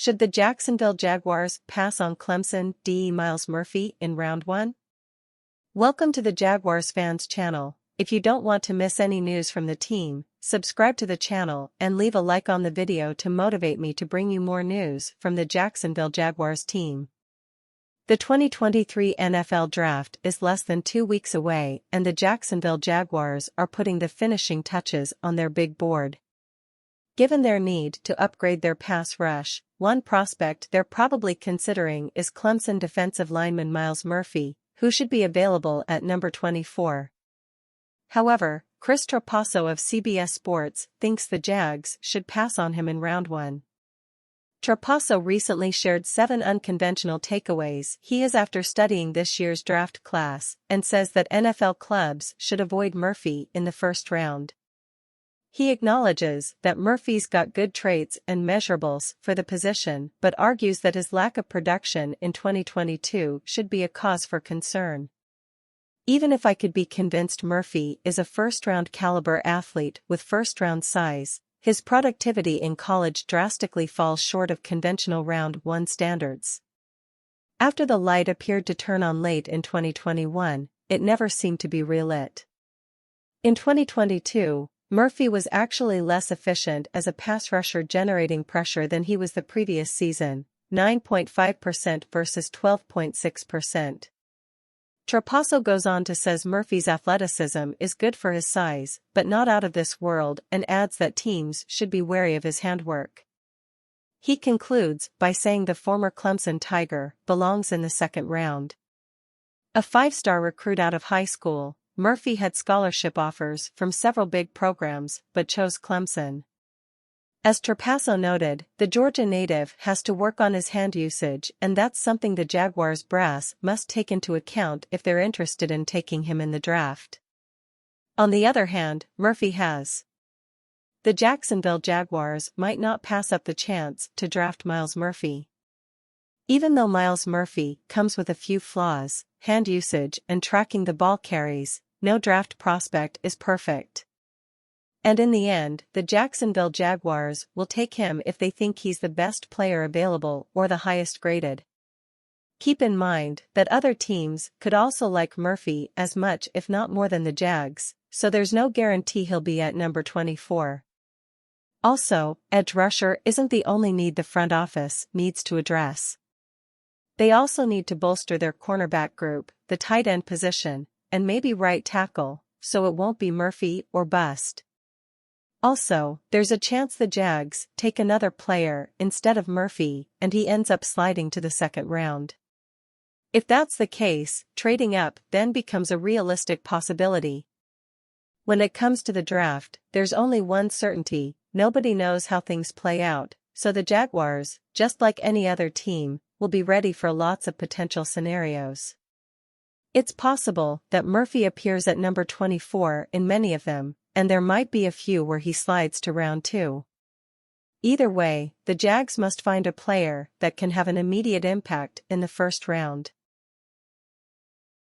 Should the Jacksonville Jaguars pass on Clemson DE Myles Murphy in round 1? Welcome to the Jaguars fans channel. If you don't want to miss any news from the team, subscribe to the channel and leave a like on the video to motivate me to bring you more news from the Jacksonville Jaguars team. The 2023 NFL Draft is less than 2 weeks away, and the Jacksonville Jaguars are putting the finishing touches on their big board. Given their need to upgrade their pass rush, one prospect they're probably considering is Clemson defensive lineman Myles Murphy, who should be available at number 24. However, Chris Trapasso of CBS Sports thinks the Jags should pass on him in round 1. Trapasso recently shared 7 unconventional takeaways he has after studying this year's draft class, and says that NFL clubs should avoid Murphy in the first round. He acknowledges that Murphy's got good traits and measurables for the position, but argues that his lack of production in 2022 should be a cause for concern. Even if I could be convinced Murphy is a first-round caliber athlete with first-round size, his productivity in college drastically falls short of conventional round 1 standards. After the light appeared to turn on late in 2021, it never seemed to be relit. In 2022, Murphy was actually less efficient as a pass rusher, generating pressure than he was the previous season, 9.5% versus 12.6%. Trapasso goes on to say Murphy's athleticism is good for his size, but not out of this world, and adds that teams should be wary of his handwork. He concludes by saying the former Clemson Tiger belongs in the second round. A 5-star recruit out of high school, Murphy had scholarship offers from several big programs but chose Clemson. As Trapasso noted, the Georgia native has to work on his hand usage, and that's something the Jaguars brass must take into account if they're interested in taking him in the draft. On the other hand, Murphy has. The Jacksonville Jaguars might not pass up the chance to draft Myles Murphy. Even though Myles Murphy comes with a few flaws, hand usage and tracking the ball carries, no draft prospect is perfect. And in the end, the Jacksonville Jaguars will take him if they think he's the best player available or the highest graded. Keep in mind that other teams could also like Murphy as much if not more than the Jags, so there's no guarantee he'll be at number 24. Also, edge rusher isn't the only need the front office needs to address. They also need to bolster their cornerback group, the tight end position, and maybe right tackle, so it won't be Murphy or bust. Also, there's a chance the Jags take another player instead of Murphy and he ends up sliding to the second round. If that's the case, trading up then becomes a realistic possibility. When it comes to the draft, there's only one certainty: nobody knows how things play out, so the Jaguars, just like any other team, will be ready for lots of potential scenarios. It's possible that Murphy appears at number 24 in many of them, and there might be a few where he slides to round 2. Either way, the Jags must find a player that can have an immediate impact in the first round.